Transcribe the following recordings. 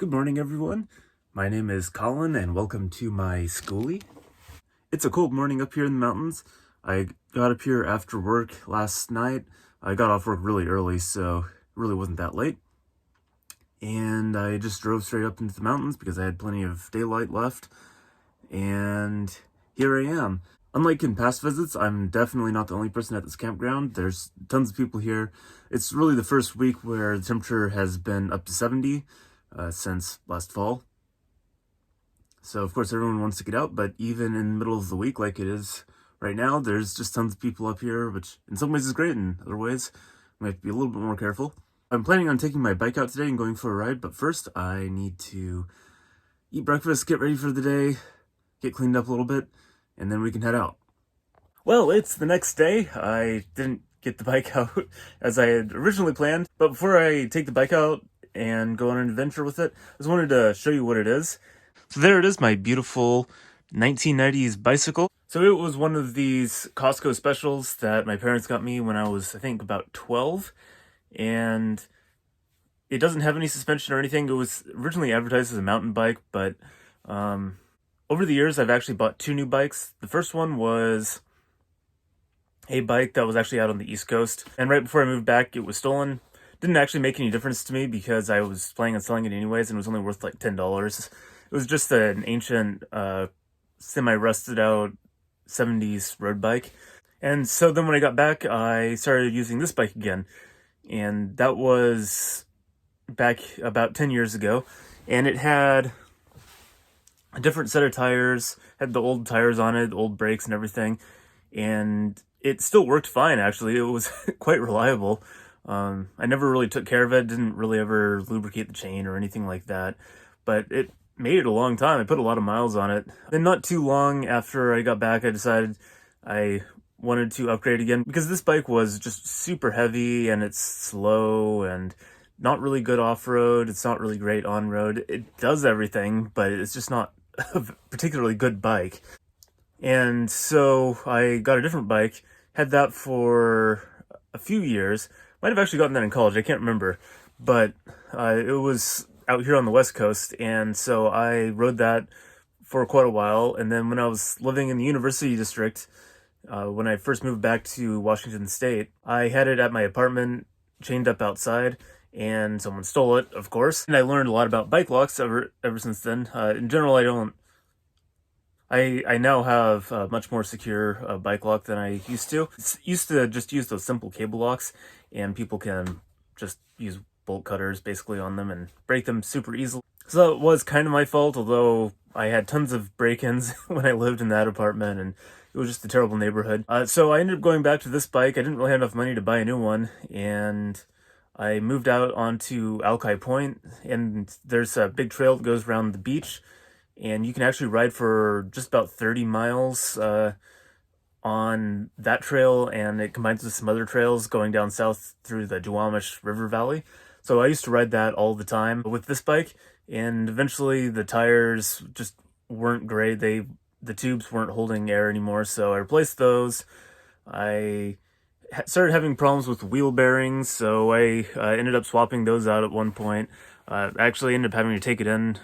Good morning, everyone. My name is Colin, and welcome to my Skoolie. It's a cold morning up here in the mountains. I got up here after work last night. I got off work really early, so it really wasn't that late. And I just drove straight up into the mountains because I had plenty of daylight left. And here I am. Unlike in past visits, I'm definitely not the only person at this campground. There's tons of people here. It's really the first week where the temperature has been up to 70 since last fall. So of course everyone wants to get out, but even in the middle of the week like it is right now, there's just tons of people up here, which in some ways is great, and in other ways we have to be a little bit more careful. I'm planning on taking my bike out today and going for a ride, but first I need to eat breakfast, get ready for the day, get cleaned up a little bit, and then we can head out. Well, it's the next day. I didn't get the bike out as I had originally planned, but before I take the bike out and go on an adventure with it, I just wanted to show you what it is. So there it is, my beautiful 1990s bicycle. So it was one of these Costco specials that my parents got me when I was, I think, about 12. And it doesn't have any suspension or anything. It was originally advertised as a mountain bike, but over the years I've actually bought two new bikes. The first one was a bike that was actually out on the East Coast. And right before I moved back, it was stolen. Didn't actually make any difference to me because I was planning on selling it anyways, and it was only worth like $10. It was just an ancient, semi-rusted out 70s road bike. And so then when I got back, I started using this bike again. And that was back about 10 years ago. And it had a different set of tires, had the old tires on it, old brakes and everything. And it still worked fine, actually. It was quite reliable. I never really took care of it, didn't really ever lubricate the chain or anything like that, but it made it a long time. I put a lot of miles on it. Then not too long after I got back, I decided I wanted to upgrade again because this bike was just super heavy and it's slow and not really good off-road. It's not really great on-road. It does everything, but it's just not a particularly good bike. And so I got a different bike, had that for a few years. Might have actually gotten that in college, I can't remember, but it was out here on the West Coast, and so I rode that for quite a while. And then when I was living in the University District, when I first moved back to Washington State, I had it at my apartment, chained up outside, and someone stole it, of course. And I learned a lot about bike locks ever since then. In general, I now have a much more secure bike lock than I used to. Used to just use those simple cable locks, and people can just use bolt cutters basically on them and break them super easily. So that was kind of my fault, although I had tons of break-ins when I lived in that apartment, and it was just a terrible neighborhood. So I ended up going back to this bike. I didn't really have enough money to buy a new one, and I moved out onto Alki Point, and there's a big trail that goes around the beach, and you can actually ride for just about 30 miles on that trail, and it combines with some other trails going down south through the Duwamish River Valley. So I used to ride that all the time with this bike, and eventually the tires just weren't great. The tubes weren't holding air anymore, so I replaced those. I started having problems with wheel bearings, so I ended up swapping those out at one point. I actually ended up having to take it in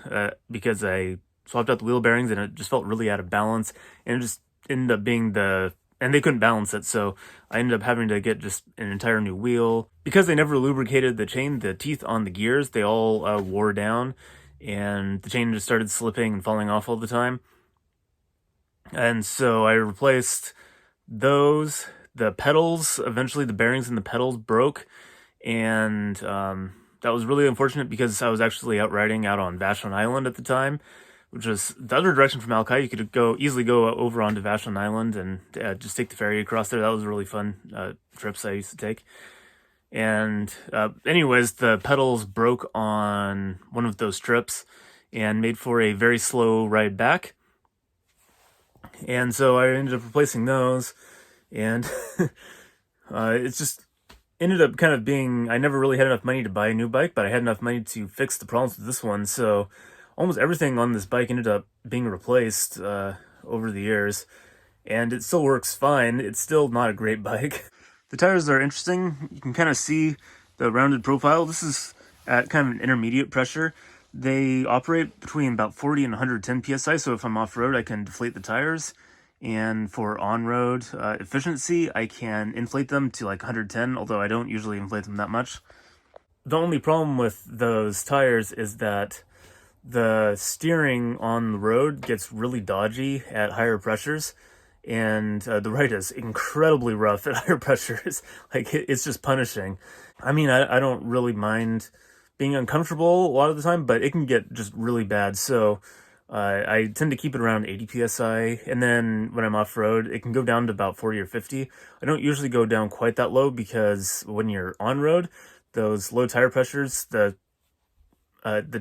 because I swapped out the wheel bearings and it just felt really out of balance, and it just ended up being and they couldn't balance it, so I ended up having to get just an entire new wheel. Because they never lubricated the chain, the teeth on the gears, they all wore down, and the chain just started slipping and falling off all the time. And so I replaced those. The pedals, eventually the bearings in the pedals broke, and that was really unfortunate because I was actually out riding out on Vashon Island at the time, which was the other direction from Alki. You could easily go over onto Vashon Island and just take the ferry across there. That was really fun trips I used to take. And anyways, the pedals broke on one of those trips and made for a very slow ride back. And so I ended up replacing those, and it's just ended up kind of being, I never really had enough money to buy a new bike, but I had enough money to fix the problems with this one. So almost everything on this bike ended up being replaced over the years, and it still works fine. It's still not a great bike. The tires are interesting. You can kind of see the rounded profile. This is at kind of an intermediate pressure, They operate between about 40 and 110 psi, so if I'm off-road, I can deflate the tires. And for on-road efficiency, I can inflate them to like 110, although I don't usually inflate them that much. The only problem with those tires is that the steering on the road gets really dodgy at higher pressures, and the ride is incredibly rough at higher pressures. Like, it's just punishing. I mean, I don't really mind being uncomfortable a lot of the time, but it can get just really bad. So I tend to keep it around 80 psi, and then when I'm off-road, it can go down to about 40 or 50. I don't usually go down quite that low, because when you're on-road, those low tire pressures, the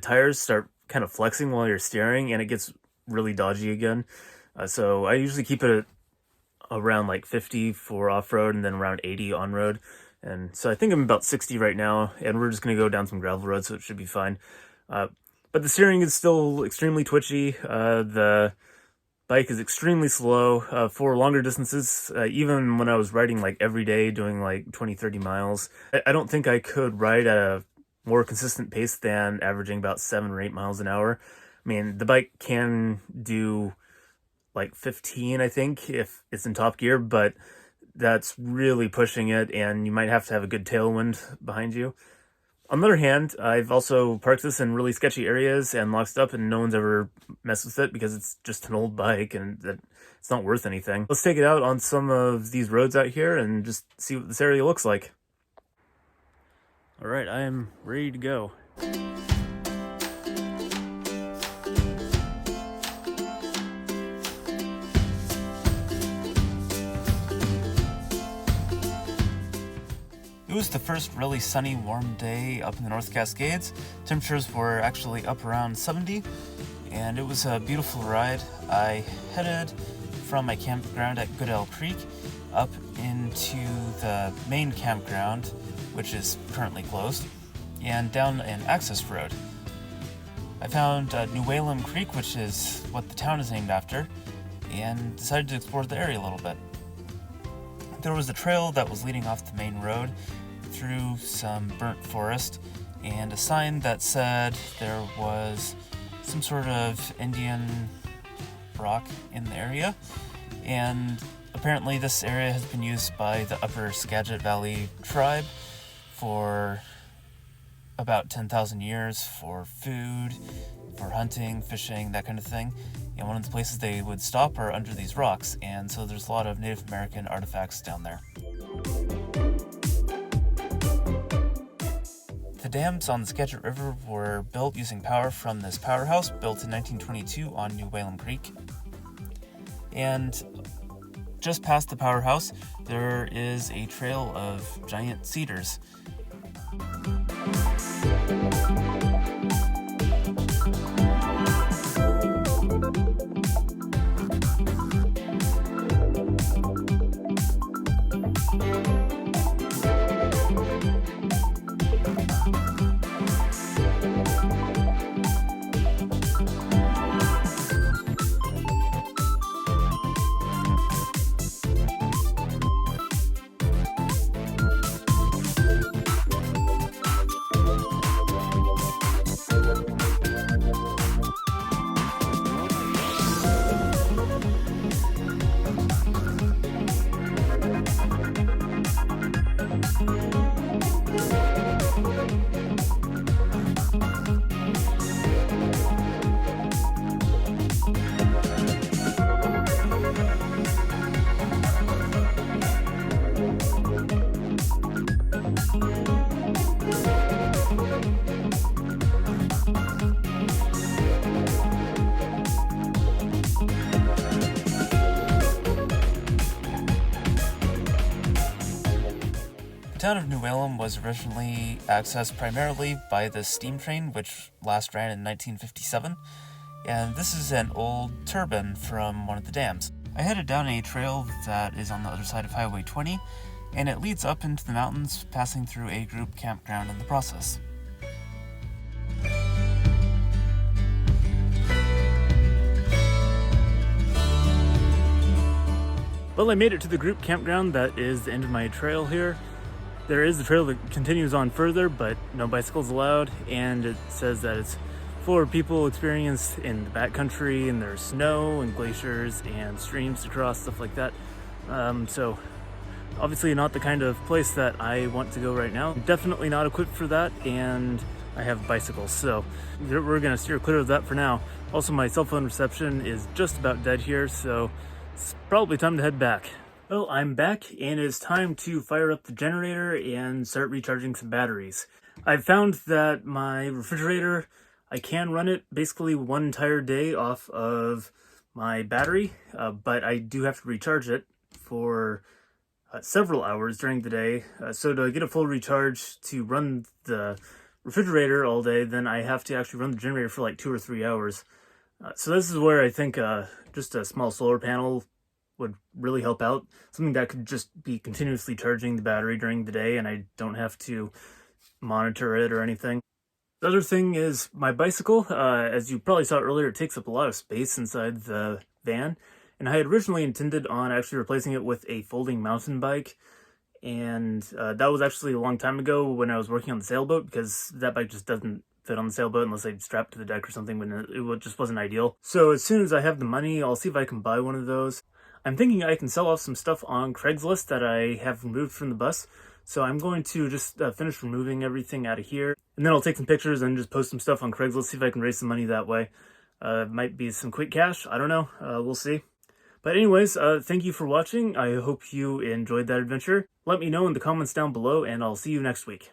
tires start kind of flexing while you're steering, and it gets really dodgy again. So I usually keep it around like 50 for off-road, and then around 80 on-road. And so I think I'm about 60 right now, and we're just going to go down some gravel roads, so it should be fine. But the steering is still extremely twitchy. The bike is extremely slow for longer distances. Even when I was riding like every day, doing like 20, 30 miles, I don't think I could ride at a more consistent pace than averaging about 7 or 8 miles an hour. I mean, the bike can do like 15, I think, if it's in top gear, but that's really pushing it, and you might have to have a good tailwind behind you. On the other hand, I've also parked this in really sketchy areas and locked it up, and no one's ever messed with it because it's just an old bike and it's not worth anything. Let's take it out on some of these roads out here and just see what this area looks like. All right, I am ready to go. It was the first really sunny, warm day up in the North Cascades. Temperatures were actually up around 70, and it was a beautiful ride. I headed from my campground at Goodell Creek up into the main campground, which is currently closed, and down an access road. I found Newhalem Creek, which is what the town is named after, and decided to explore the area a little bit. There was a trail that was leading off the main road through some burnt forest, and a sign that said there was some sort of Indian rock in the area, and apparently this area has been used by the Upper Skagit Valley tribe for about 10,000 years for food, for hunting, fishing, that kind of thing. And one of the places they would stop are under these rocks, and so there's a lot of Native American artifacts down there. The dams on the Skagit River were built using power from this powerhouse built in 1922 on Newhalem Creek. And just past the powerhouse, there is a trail of giant cedars. The town of Newhalem was originally accessed primarily by the steam train, which last ran in 1957, and this is an old turbine from one of the dams. I headed down a trail that is on the other side of Highway 20, and it leads up into the mountains, passing through a group campground in the process. Well, I made it to the group campground. That is the end of my trail here. There is a trail that continues on further, but no bicycles allowed, and it says that it's for people experienced in the backcountry, and there's snow and glaciers and streams to cross, stuff like that. So obviously not the kind of place that I want to go right now. Definitely not equipped for that, and I have bicycles, so we're gonna steer clear of that for now. Also, my cell phone reception is just about dead here, so it's probably time to head back. Well, I'm back, and it's time to fire up the generator and start recharging some batteries. I've found that my refrigerator, I can run it basically one entire day off of my battery, but I do have to recharge it for several hours during the day. So to get a full recharge to run the refrigerator all day, then I have to actually run the generator for like 2 or 3 hours. So this is where I think just a small solar panel would really help out. Something that could just be continuously charging the battery during the day, and I don't have to monitor it or anything. The other thing is my bicycle. As you probably saw earlier, it takes up a lot of space inside the van, and I had originally intended on actually replacing it with a folding mountain bike, and that was actually a long time ago when I was working on the sailboat, because that bike just doesn't fit on the sailboat unless I strap to the deck or something, when it just wasn't ideal. So as soon as I have the money, I'll see if I can buy one of those. I'm thinking I can sell off some stuff on Craigslist that I have removed from the bus. So I'm going to just finish removing everything out of here, and then I'll take some pictures and just post some stuff on Craigslist, see if I can raise some money that way. Might be some quick cash, I don't know, we'll see. But anyways, thank you for watching. I hope you enjoyed that adventure. Let me know in the comments down below, and I'll see you next week.